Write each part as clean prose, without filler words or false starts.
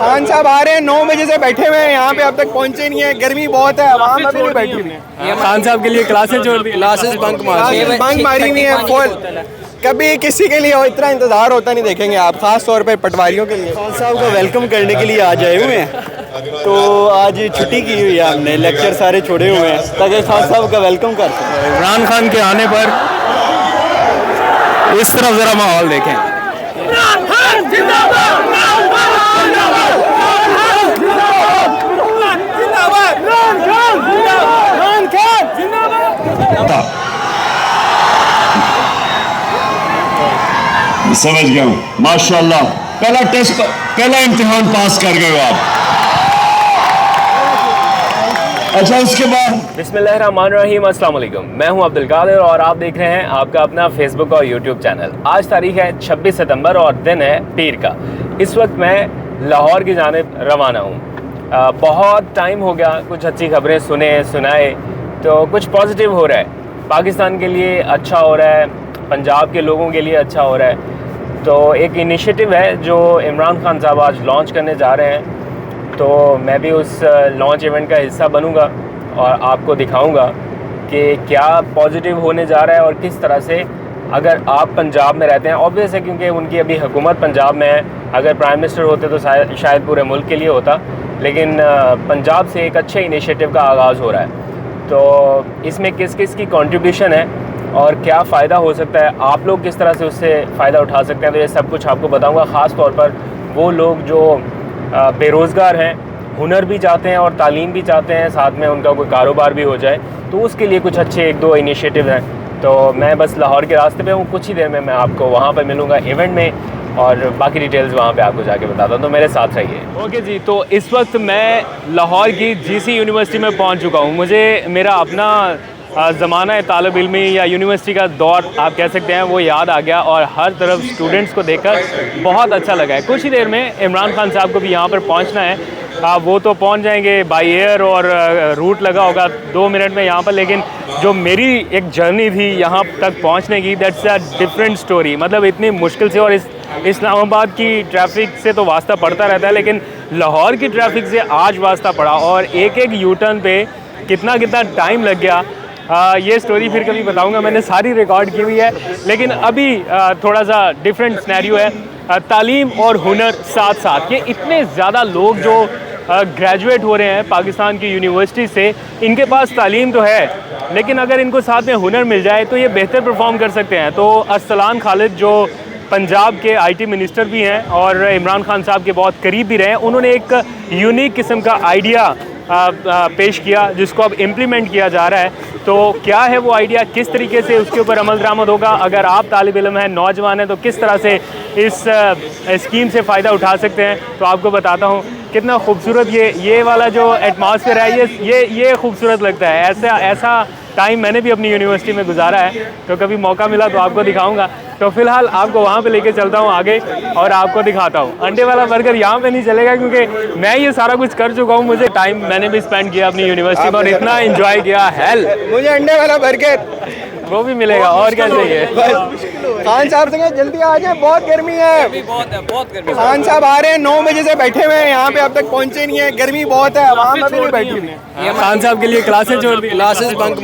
खान साहब आ रहे हैं 9 बजे से बैठे हुए हैं यहाँ पे, अब तक पहुँचे नहीं है। गर्मी बहुत है, आवाम अभी नहीं बैठी हुई है। खान साहब के लिए क्लासेस छोड़ दी, क्लासेस बंक मारी हुई है फुल। कभी किसी के लिए इतना इंतजार होता नहीं देखेंगे आप, खास तौर पे पटवारियों के लिए। खान साहब का वेलकम करने के लिए आज आए हुए हैं, तो आज छुट्टी की हुई है हमने, लेक्चर सारे छोड़े हुए हैं ताकि खान साहब का वेलकम कर सकें। इमरान खान के आने पर इस तरफ जरा माहौल देखें। समझ गया हूँ, माशाल्लाह। पहला टेस्ट, पहला इम्तिहान पास कर गए हो आप। अच्छा, उसके बाद बिस्मिल्लाहिर्रहमानिर्रहीम, अस्सलाम वालेकुम। मैं हूं अब्दुल कादिर और आप देख रहे हैं आपका अपना फेसबुक और यूट्यूब चैनल। आज तारीख है 26 सितंबर और दिन है पीर का। इस वक्त मैं लाहौर की जानिब रवाना हूं। बहुत टाइम हो गया, कुछ अच्छी खबरें सुनाए, तो कुछ पॉजिटिव हो रहा है। पाकिस्तान के लिए अच्छा हो रहा है, पंजाब के लोगों के लिए अच्छा हो रहा है। तो एक इनिशिएटिव है जो इमरान खान साहब आज लॉन्च करने जा रहे हैं, तो मैं भी उस लॉन्च इवेंट का हिस्सा बनूंगा और आपको दिखाऊंगा कि क्या पॉजिटिव होने जा रहा है और किस तरह से। अगर आप पंजाब में रहते हैं, ऑब्वियस है क्योंकि उनकी अभी हुकूमत पंजाब में है, अगर प्राइम मिनिस्टर होते तो शायद पूरे मुल्क के लिए होता, लेकिन पंजाब से एक अच्छे इनिशिएटिव का आगाज़ हो रहा है। तो इसमें किस किस की कंट्रीब्यूशन है और क्या फ़ायदा हो सकता है, आप लोग किस तरह से उससे फ़ायदा उठा सकते हैं, तो ये सब कुछ आपको बताऊंगा। ख़ास तौर पर वो लोग जो बेरोज़गार हैं, हुनर भी चाहते हैं और तालीम भी चाहते हैं, साथ में उनका कोई कारोबार भी हो जाए, तो उसके लिए कुछ अच्छे 1-2 इनिशिएटिव हैं। तो मैं बस लाहौर के रास्ते पे हूँ, कुछ ही देर में मैं आपको वहाँ पर मिलूँगा इवेंट में और बाकी डिटेल्स वहाँ पे आपको जाके बताता हूँ, तो मेरे साथ रहिए। ओके जी, तो इस वक्त मैं लाहौर की GC यूनिवर्सिटी में पहुँच चुका हूँ। मुझे मेरा अपना ज़माना तालिब इल्मी या यूनिवर्सिटी का दौर आप कह सकते हैं वो याद आ गया और हर तरफ स्टूडेंट्स को देखकर बहुत अच्छा लगा है। कुछ ही देर में इमरान खान साहब को भी यहाँ पर पहुँचना है। वो तो पहुँच जाएंगे बाई एयर और रूट लगा होगा 2 मिनट में यहाँ पर, लेकिन जो मेरी एक जर्नी थी यहाँ तक पहुँचने की, दैट्स अ डिफरेंट स्टोरी। मतलब इतनी मुश्किल से, और इस्लामाबाद की ट्रैफिक से तो वास्ता पड़ता रहता है, लेकिन लाहौर की ट्रैफिक से आज वास्ता पड़ा और एक यू टर्न पे कितना टाइम लग गया। ये स्टोरी फिर कभी बताऊंगा, मैंने सारी रिकॉर्ड की हुई है, लेकिन अभी थोड़ा सा डिफरेंट सिनेरियो है। तालीम और हुनर साथ साथ, ये इतने ज़्यादा लोग जो ग्रेजुएट हो रहे हैं पाकिस्तान की यूनिवर्सिटी से, इनके पास तालीम तो है, लेकिन अगर इनको साथ में हुनर मिल जाए तो ये बेहतर परफॉर्म कर सकते हैं। तो अरसलान खालिद जो पंजाब के IT मिनिस्टर भी हैं और इमरान खान साहब के बहुत करीब भी रहे हैं, उन्होंने एक यूनिक किस्म का आइडिया पेश किया जिसको अब इम्प्लीमेंट किया जा रहा है। तो क्या है वो आइडिया, किस तरीके से उसके ऊपर अमल दरामद होगा, अगर आप तालिब इल्म हैं, नौजवान हैं, तो किस तरह से इस स्कीम से फ़ायदा उठा सकते हैं, तो आपको बताता हूँ। कितना खूबसूरत ये वाला जो एटमॉस्फेयर है, ये खूबसूरत लगता है। ऐसा टाइम मैंने भी अपनी यूनिवर्सिटी में गुजारा है, तो कभी मौका मिला तो आपको दिखाऊंगा। तो फ़िलहाल आपको वहाँ पे लेके चलता हूँ आगे और आपको दिखाता हूँ। अंडे वाला बर्गर यहाँ पे नहीं चलेगा क्योंकि मैं ये सारा कुछ कर चुका हूँ। मुझे टाइम मैंने भी स्पेंड किया अपनी यूनिवर्सिटी में और इतना एंजॉय किया। हेल मुझे अंडे वाला बर्गर वो भी मिलेगा, और क्या चाहिए। खान साहब से जल्दी आ जाए, बहुत गर्मी है। बहुत गर्मी। खान साहब आ रहे हैं 9 बजे से बैठे हुए हैं यहाँ पे, अब तक पहुँचे नहीं है। गर्मी बहुत है, आवाम अभी नहीं बैठी हुई है। खान साहब के लिए क्लासेस छोड़ दी, क्लासेस बंक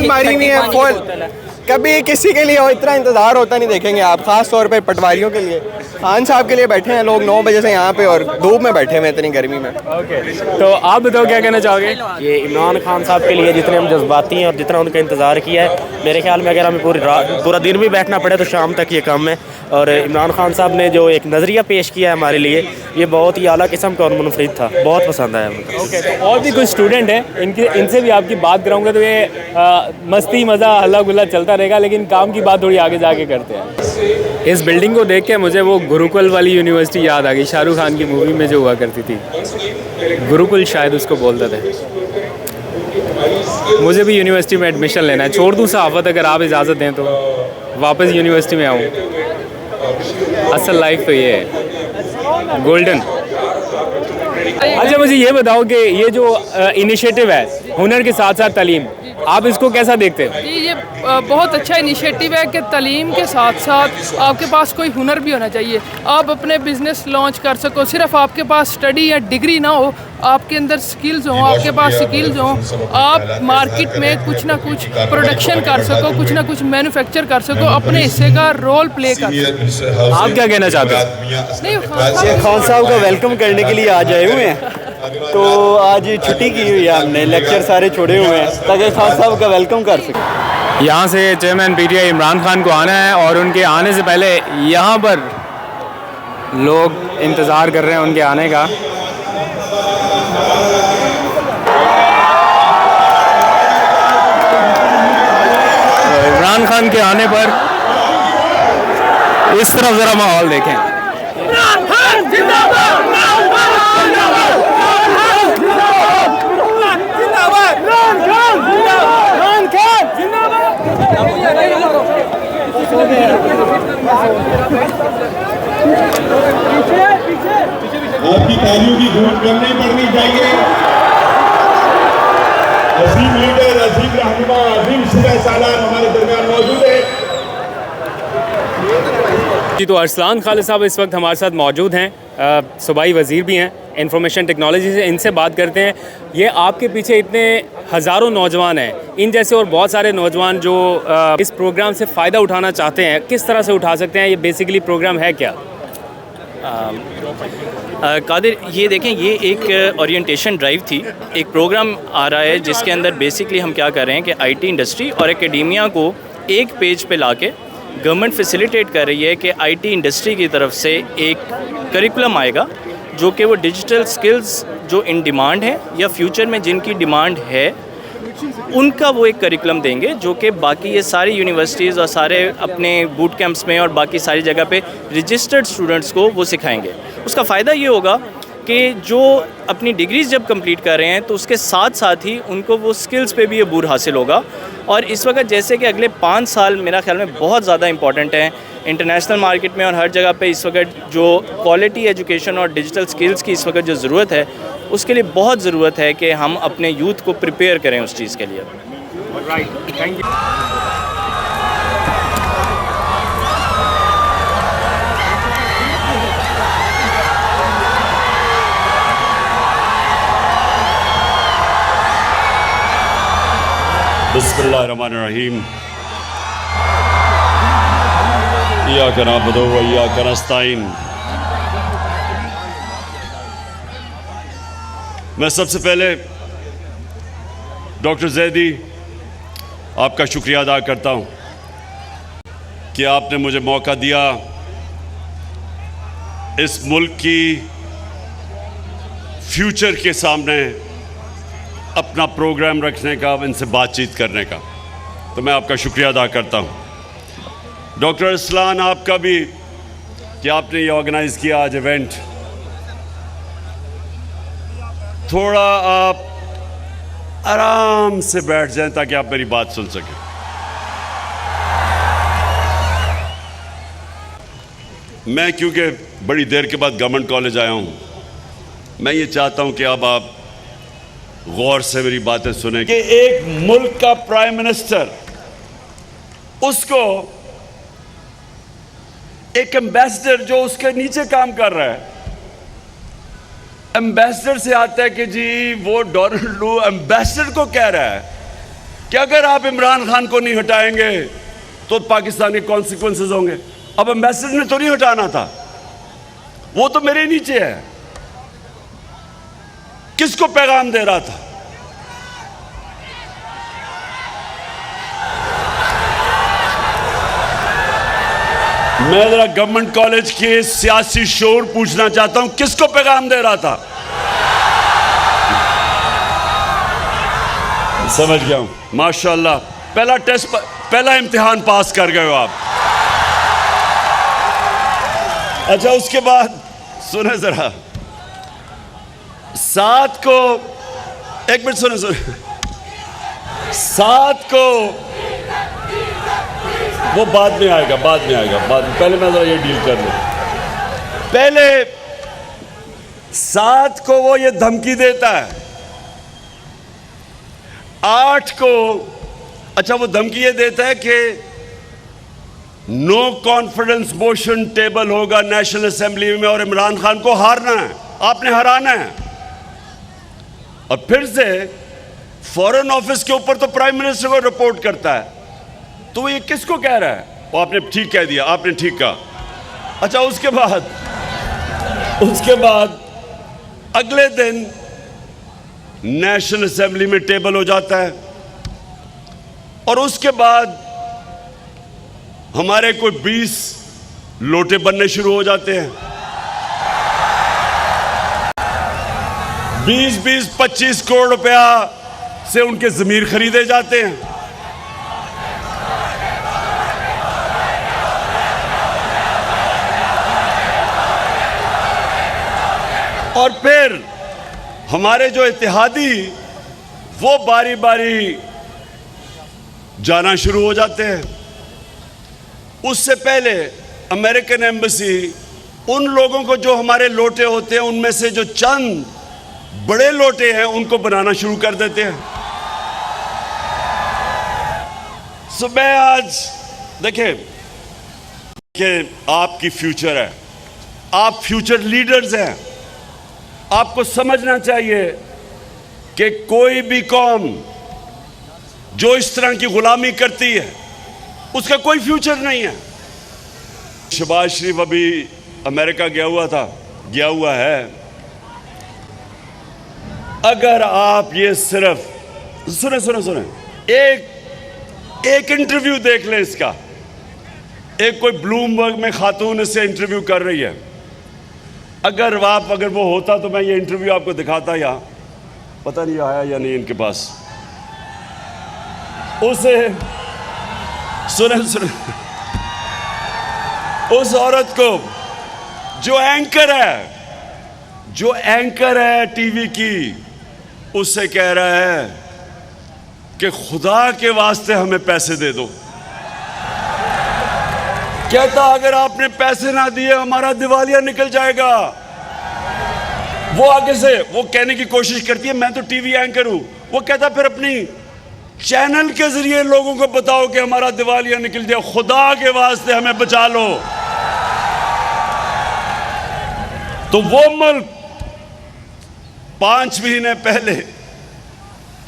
मारी हुई है फुल। कभी किसी के लिए इतना इंतजार होता नहीं देखेंगे आप, खास तौर पे पटवारियों के लिए। खान साहब के लिए बैठे हैं लोग 9 बजे से यहाँ पे और धूप में बैठे हुए हैं इतनी गर्मी में। ओके, तो आप बताओ क्या कहना चाहोगे। ये इमरान खान साहब के लिए जितने हम जज्बाती हैं और जितना उनका इंतज़ार किया है, मेरे ख्याल में अगर हमें पूरा दिन भी बैठना पड़े तो शाम तक ये कम है। और इमरान खान साहब ने जो एक नज़रिया पेश किया है हमारे लिए, ये बहुत ही आला किस्म का और मुनफरिद था, बहुत पसंद आया मुझे। ओके, तो और भी कुछ स्टूडेंट हैं, इनसे भी आपकी बात कराऊंगा, तो ये मस्ती मज़ा हल्ला गुल्ला चलता रहेगा, लेकिन काम की बात थोड़ी आगे जाके करते हैं। इस बिल्डिंग को देख के मुझे वो गुरुकुल वाली यूनिवर्सिटी याद आ गई, शाहरुख खान की मूवी में जो हुआ करती थी, गुरुकुल शायद उसको बोलते थे। मुझे भी यूनिवर्सिटी में एडमिशन लेना है। छोड़ दूँ सहाफ़त, अगर आप इजाज़त दें तो वापस यूनिवर्सिटी में आऊँ। असल लाइफ तो ये है गोल्डन। अच्छा, मुझे ये बताओ कि ये जो इनिशिएटिव है हुनर के साथ साथ तालीम, आप इसको कैसा देखते हैं? जी ये बहुत अच्छा इनिशिएटिव है कि तालीम के साथ साथ आपके पास कोई हुनर भी होना चाहिए। आप अपने बिजनेस लॉन्च कर सको, सिर्फ आपके पास स्टडी या डिग्री ना हो, आपके अंदर स्किल्स हों, आपके पास स्किल्स हों, आप मार्केट में कुछ ना कुछ प्रोडक्शन कर सको, कुछ ना कुछ मैन्युफैक्चर कर सको, अपने हिस्से का रोल प्ले कर सको। आप क्या कहना चाहते हैं? नहीं खान साहब का वेलकम करने के लिए आज आए हुए हैं। तो आज छुट्टी की हुई है हमने, लेक्चर सारे छोड़े हुए हैं ताकि खान साहब का वेलकम कर सकें। यहाँ से चेयरमैन पीटीआई इमरान खान को आना है और उनके आने से पहले यहाँ पर लोग इंतज़ार कर रहे हैं उनके आने का। तो इमरान खान के आने पर इस तरफ ज़रा माहौल देखें। आपकी तालियों की गूंज करनी पड़नी चाहिए। अजीम लीडर, अजीम रहनुमा, अजीम सिरा सालार हमारे दरमियान मौजूद है। जी, तो अरसलान खालिद साहब इस वक्त हमारे साथ मौजूद हैं, सूबाई वज़ीर भी हैं इंफॉर्मेशन टेक्नोलॉजी से। इनसे बात करते हैं, ये आपके पीछे इतने हज़ारों नौजवान हैं, इन जैसे और बहुत सारे नौजवान जो इस प्रोग्राम से फ़ायदा उठाना चाहते हैं, किस तरह से उठा सकते हैं? ये बेसिकली प्रोग्राम है क्या? कादिर, ये देखें, ये एक ओरिएंटेशन ड्राइव थी। एक प्रोग्राम आ रहा है जिसके अंदर बेसिकली हम क्या कर रहे हैं कि आईटी इंडस्ट्री और एकेडेमिया को एक पेज पे लाके गवर्नमेंट फैसिलिटेट कर रही है कि आईटी इंडस्ट्री की तरफ से एक करिकुलम आएगा जो कि वो डिजिटल स्किल्स जो इन डिमांड है या फ्यूचर में जिनकी डिमांड है उनका वो एक करिकुलम देंगे, जो कि बाकी ये सारी यूनिवर्सिटीज़ और सारे अपने बूट कैंप्स में और बाकी सारी जगह पे रजिस्टर्ड स्टूडेंट्स को वो सिखाएंगे। उसका फ़ायदा ये होगा कि जो अपनी डिग्रीज़ जब कंप्लीट कर रहे हैं तो उसके साथ साथ ही उनको वो स्किल्स पे भी ये बूर हासिल होगा। और इस वक्त जैसे कि अगले 5 साल मेरा ख्याल में बहुत ज़्यादा इंपॉर्टेंट है इंटरनेशनल मार्केट में और हर जगह पे। इस वक्त जो क्वालिटी एजुकेशन और डिजिटल स्किल्स की इस वक्त जो ज़रूरत है, उसके लिए बहुत ज़रूरत है कि हम अपने यूथ को प्रिपेयर करें उस चीज़ के लिए। Thank you. बिस्मिल्लाहिर्रहमानिर्रहीम। इय्याका नअबुदु व इय्याका नस्तईन। मैं सबसे पहले डॉक्टर जैदी आपका शुक्रिया अदा करता हूं कि आपने मुझे मौका दिया इस मुल्क की फ्यूचर के सामने अपना प्रोग्राम रखने का, इनसे बातचीत करने का। तो मैं आपका शुक्रिया अदा करता हूं। डॉक्टर अरसलान, आपका भी कि आपने ये ऑर्गेनाइज़ किया आज इवेंट। थोड़ा आप आराम से बैठ जाएं ताकि आप मेरी बात सुन सकें। मैं क्योंकि बड़ी देर के बाद गवर्नमेंट कॉलेज आया हूं, मैं ये चाहता हूं कि अब आप गौर से मेरी बातें सुने कि एक मुल्क का प्राइम मिनिस्टर, उसको एक एम्बेसडर जो उसके नीचे काम कर रहा है, एम्बेसडर से आता है कि जी वो डोनाल्ड लू एम्बेसडर को कह रहा है कि अगर आप इमरान खान को नहीं हटाएंगे तो पाकिस्तान के कॉन्सिक्वेंसेस होंगे। अब एम्बेसडर ने तो नहीं हटाना था, वो तो मेरे नीचे है। किसको पैगाम दे रहा था? मैं जरा गवर्नमेंट कॉलेज के सियासी शोर पूछना चाहता हूं, किसको पैगाम दे रहा था? समझ गया हूं, माशाल्लाह। पहला टेस्ट, पहला इम्तिहान पास कर गए हो आप। अच्छा, उसके बाद सुने जरा, 7 को, एक मिनट सुने, 7 को, वो बाद में आएगा, बाद में आएगा, बाद में। पहले मैं जरा ये डील कर लूं। पहले 7 को वो ये धमकी देता है, 8 को अच्छा वो धमकी ये देता है कि नो कॉन्फिडेंस मोशन टेबल होगा नेशनल असेंबली में और इमरान खान को हारना है, आपने हराना है। और फिर से फॉरेन ऑफिस के ऊपर तो प्राइम मिनिस्टर को रिपोर्ट करता है, तो ये किसको कह रहा है? वो आपने ठीक कह दिया, आपने ठीक कहा। अच्छा उसके बाद अगले दिन नेशनल असेंबली में टेबल हो जाता है और उसके बाद हमारे कोई 20 लोटे बनने शुरू हो जाते हैं। 20-25 करोड़ रुपया से उनके जमीर खरीदे जाते हैं। और फिर हमारे जो इत्तेहादी वो बारी बारी जाना शुरू हो जाते हैं। उससे पहले अमेरिकन एम्बेसी उन लोगों को जो हमारे लोटे होते हैं उनमें से जो चंद बड़े लोटे हैं उनको बनाना शुरू कर देते हैं। सुबह आज देखें कि आपकी फ्यूचर है, आप फ्यूचर लीडर्स हैं। आपको समझना चाहिए कि कोई भी कौम जो इस तरह की गुलामी करती है उसका कोई फ्यूचर नहीं है। शहबाज शरीफ अभी अमेरिका गया हुआ है। अगर आप ये सिर्फ सुने एक इंटरव्यू देख लें इसका, एक कोई ब्लूमबर्ग में खातून इससे इंटरव्यू कर रही है। अगर वो होता तो मैं ये इंटरव्यू आपको दिखाता, या पता नहीं आया या नहीं इनके पास। उसे सुने उस औरत को जो एंकर है टीवी की, उससे कह रहा है कि खुदा के वास्ते हमें पैसे दे दो। कहता अगर आपने पैसे ना दिए हमारा दिवालिया निकल जाएगा। वो आगे से वो कहने की कोशिश करती है मैं तो टीवी एंकर हूं। वो कहता फिर अपनी चैनल के जरिए लोगों को बताओ कि हमारा दिवालिया निकल जाए, खुदा के वास्ते हमें बचा लो। तो वो मुल्क 5 महीने पहले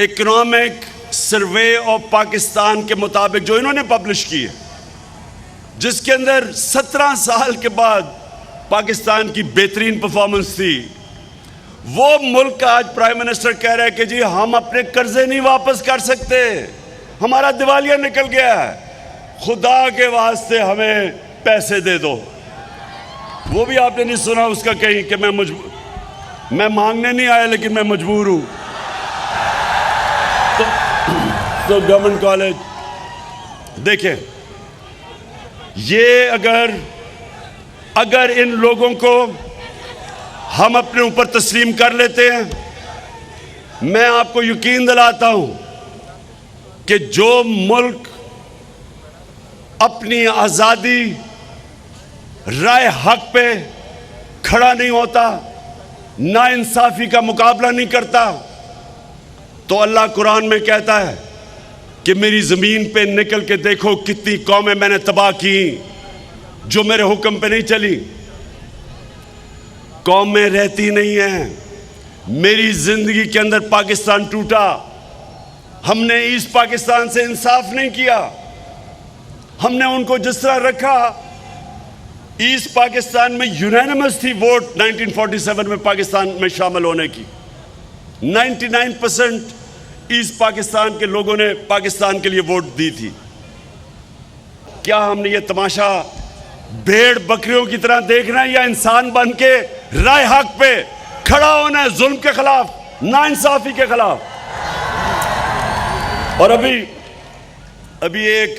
इकोनॉमिक सर्वे ऑफ पाकिस्तान के मुताबिक जो इन्होंने पब्लिश की है, जिसके अंदर 17 साल के बाद पाकिस्तान की बेहतरीन परफॉर्मेंस थी, वो मुल्क का आज प्राइम मिनिस्टर कह रहा है कि जी हम अपने कर्जे नहीं वापस कर सकते, हमारा दिवालिया निकल गया है, खुदा के वास्ते हमें पैसे दे दो। वो भी आपने नहीं सुना उसका कहीं कि मैं मांगने नहीं आया लेकिन मैं मजबूर हूं। तो गवर्नमेंट कॉलेज देखें, ये अगर इन लोगों को हम अपने ऊपर तस्लीम कर लेते हैं, मैं आपको यकीन दिलाता हूं कि जो मुल्क अपनी आज़ादी राय हक पे खड़ा नहीं होता, ना इंसाफी का मुकाबला नहीं करता, तो अल्लाह कुरान में कहता है कि मेरी ज़मीन पे निकल के देखो कितनी कौमें मैंने तबाह की जो मेरे हुक्म पे नहीं चली। कौमें रहती नहीं हैं। मेरी ज़िंदगी के अंदर पाकिस्तान टूटा, हमने ईस्ट पाकिस्तान से इंसाफ नहीं किया। हमने उनको जिस तरह रखा, ईस्ट पाकिस्तान में यूनानिमस थी वोट 1947 में पाकिस्तान में शामिल होने की। 99% ईस्ट पाकिस्तान के लोगों ने पाकिस्तान के लिए वोट दी थी। क्या हमने ये तमाशा भेड़ बकरियों की तरह देखना है या इंसान बन के राय हक पे खड़ा होना है, जुल्म के खिलाफ, नाइंसाफी के खिलाफ? और अभी एक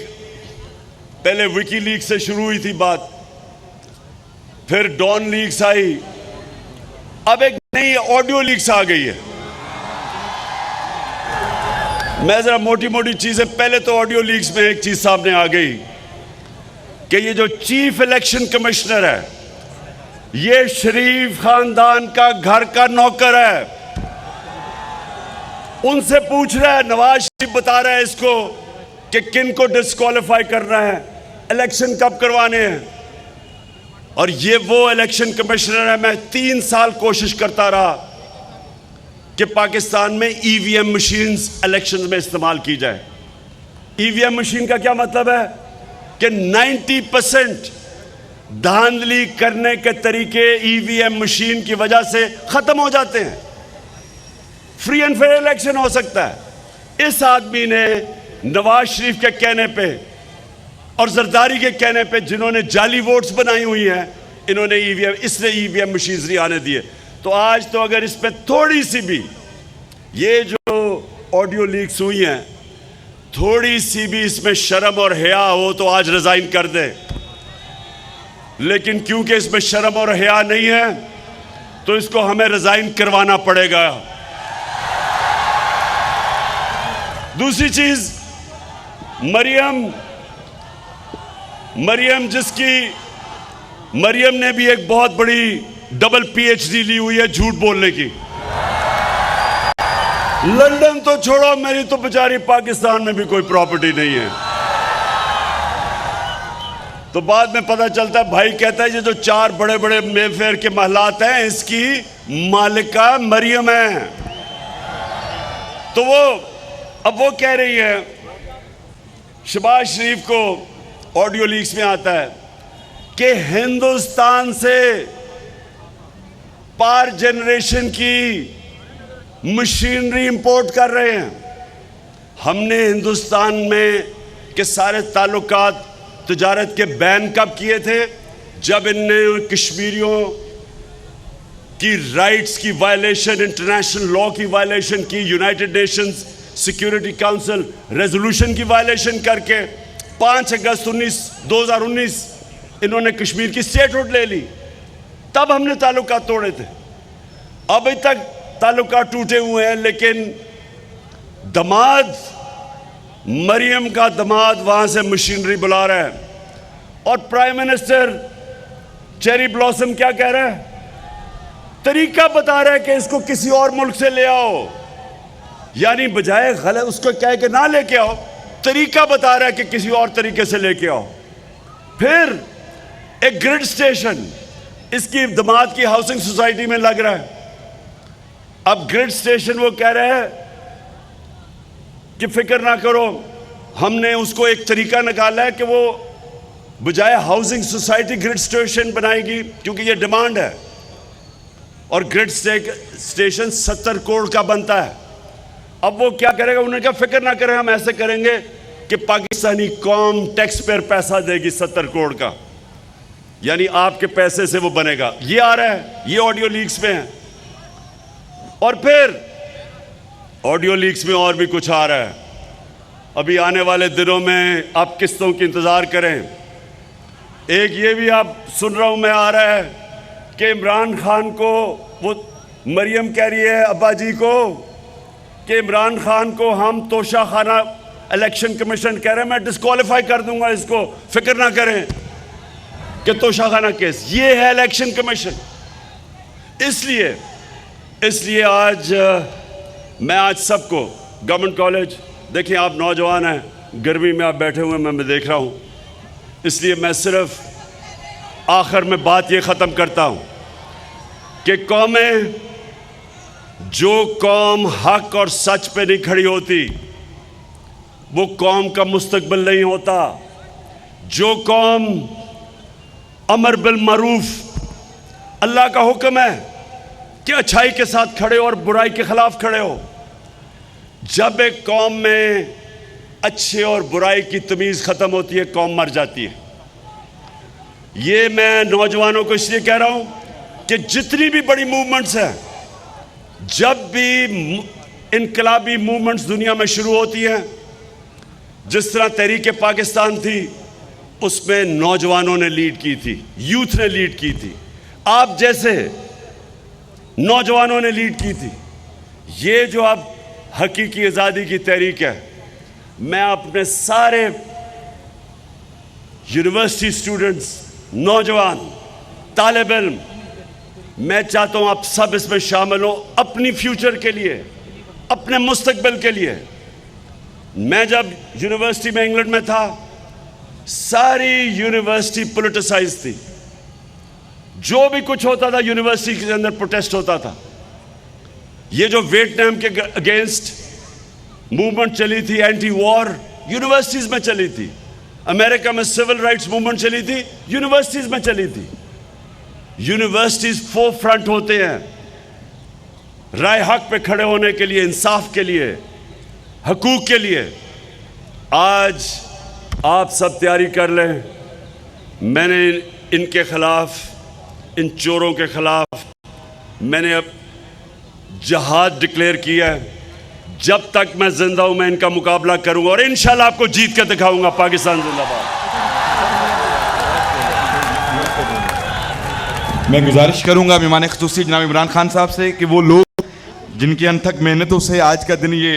पहले विकी लीग से शुरू हुई थी बात, फिर डॉन लीक्स आई, अब एक नई ऑडियो लीक्स आ गई है। मैं जरा मोटी मोटी चीजें, पहले तो ऑडियो लीक्स में एक चीज सामने आ गई कि ये जो चीफ इलेक्शन कमिश्नर है, ये शरीफ खानदान का घर का नौकर है। उनसे पूछ रहा है, नवाज शरीफ बता रहा है इसको कि किन को डिस्क्वालीफाई करना है, इलेक्शन कब करवाने हैं। और ये वो इलेक्शन कमिश्नर है। मैं 3 साल कोशिश करता रहा कि पाकिस्तान में ईवीएम मशीन्स इलेक्शंस में इस्तेमाल की जाए। ईवीएम मशीन का क्या मतलब है कि 90% धांधली करने के तरीके ईवीएम मशीन की वजह से खत्म हो जाते हैं। फ्री एंड फेयर इलेक्शन हो सकता है। इस आदमी ने नवाज शरीफ के कहने पे और जरदारी के कहने पे, जिन्होंने जाली वोट्स बनाई हुई हैं, इन्होंने इसने ईवीएम मशीन्स नहीं आने दिए। तो आज तो अगर इस पे थोड़ी सी भी, ये जो ऑडियो लीक्स हुई हैं, थोड़ी सी भी इसमें शर्म और हया हो तो आज रिजाइन कर दे। लेकिन क्योंकि इसमें शर्म और हया नहीं है तो इसको हमें रिजाइन करवाना पड़ेगा। दूसरी चीज, मरियम ने भी एक बहुत बड़ी डबल पीएचडी ली हुई है झूठ बोलने की। लंदन तो छोड़ो, मेरी तो बेचारी पाकिस्तान में भी कोई प्रॉपर्टी नहीं है। तो बाद में पता चलता है, भाई कहता है ये जो 4 बड़े बड़े मेफेयर के महलात हैं, इसकी मालिका मरियम है। तो अब वो कह रही है, शहबाज शरीफ को ऑडियो लीक्स में आता है कि हिंदुस्तान से पावर जनरेशन की मशीनरी इंपोर्ट कर रहे हैं। हमने हिंदुस्तान में के सारे ताल्लुकात तिजारत के बैन कब किए थे? जब इनने कश्मीरियों की राइट्स की वायलेशन, इंटरनेशनल लॉ की वायलेशन की, United Nations security council resolution की वायलेशन करके 5 अगस्त 2019 इन्होंने कश्मीर की स्टेटहुड ले ली। तब हमने ताल्लुकात तोड़े थे। अभी तक ताल्लुकात टूटे हुए हैं। लेकिन दमाद, मरियम का दमाद वहां से मशीनरी बुला रहा है। और प्राइम मिनिस्टर चेरी ब्लॉसम क्या कह रहा है? तरीका बता रहा है कि इसको किसी और मुल्क से ले आओ। यानी बजाय गलत उसको कह के ना लेके आओ, तरीका बता रहा है कि किसी और तरीके से लेके आओ। फिर एक ग्रिड स्टेशन इसकी दमाद की हाउसिंग सोसाइटी में लग रहा है। अब ग्रिड स्टेशन वो कह रहा है कि फिक्र ना करो, हमने उसको एक तरीका निकाला है कि वो बजाय हाउसिंग सोसाइटी ग्रिड स्टेशन बनाएगी, क्योंकि ये डिमांड है। और ग्रिड स्टेशन 70 करोड़ का बनता है। अब वो क्या करेगा? उन्होंने कहा फिक्र ना करें, हम ऐसे करेंगे कि पाकिस्तानी कौम टैक्स पेयर पैसा देगी 70 करोड़ का, यानी आपके पैसे से वो बनेगा। ये आ रहा है, ये ऑडियो लीक्स में है। और फिर ऑडियो लीक्स में और भी कुछ आ रहा है। अभी आने वाले दिनों में आप किस्तों की इंतज़ार करें। एक ये भी आप सुन रहा हूं मैं आ रहा है कि इमरान खान को, वो मरियम कह रही है अब्बा जी को कि इमरान खान को हम तोशा खाना, इलेक्शन कमीशन कह रहे हैं मैं डिस्क्वालीफाई कर दूंगा इसको, फिक्र ना करें कि तोशा खाना केस। ये है इलेक्शन कमीशन। इसलिए आज सबको गवर्नमेंट कॉलेज, देखिए आप नौजवान हैं, गर्मी में आप बैठे हुए मैं देख रहा हूं, इसलिए मैं सिर्फ आखिर में बात ये ख़त्म करता हूं कि जो कौम हक और सच पे नहीं खड़ी होती वो कौम का मुस्तकबिल नहीं होता। जो कौम अमर बिल मरूफ, अल्लाह का हुक्म है कि अच्छाई के साथ खड़े और बुराई के खिलाफ खड़े हो, जब एक कौम में अच्छे और बुराई की तमीज़ ख़त्म होती है, कौम मर जाती है। ये मैं नौजवानों को इसलिए कह रहा हूं कि जितनी भी बड़ी मूवमेंट्स हैं, जब भी इनकलाबी मूवमेंट्स दुनिया में शुरू होती हैं, जिस तरह तहरीक पाकिस्तान थी, उसमें नौजवानों ने लीड की थी, यूथ ने लीड की थी, आप जैसे नौजवानों ने लीड की थी। ये जो अब हकीकी आज़ादी की तहरीक है, मैं अपने सारे यूनिवर्सिटी स्टूडेंट्स, नौजवान, तालिब इल्म, मैं चाहता हूं आप सब इसमें शामिल हो, अपनी फ्यूचर के लिए, अपने मुस्तकबिल के लिए। मैं जब यूनिवर्सिटी में इंग्लैंड में था, सारी यूनिवर्सिटी पॉलिटिसाइज थी। जो भी कुछ होता था यूनिवर्सिटी के अंदर प्रोटेस्ट होता था। ये जो वियतनाम के अगेंस्ट मूवमेंट चली थी, एंटी वॉर, यूनिवर्सिटीज में चली थी। अमेरिका में सिविल राइट्स मूवमेंट चली थी, यूनिवर्सिटीज में चली थी। यूनिवर्सिटीज फोर फ्रंट होते हैं राय हक पे खड़े होने के लिए, इंसाफ के लिए, हकूक के लिए। आज आप सब तैयारी कर लें। मैंने इनके खिलाफ, इन चोरों के खिलाफ मैंने अब जहाद डिक्लेयर किया है। जब तक मैं जिंदा हूं मैं इनका मुकाबला करूंगा और इंशाल्लाह आपको जीत के दिखाऊंगा। पाकिस्तान जिंदाबाद। मैं गुजारिश करूंगा मेहमान ख़ुसूसी जनाब इमरान खान साहब से कि वो लोग जिनकी अनथक मेहनतों से आज का दिन ये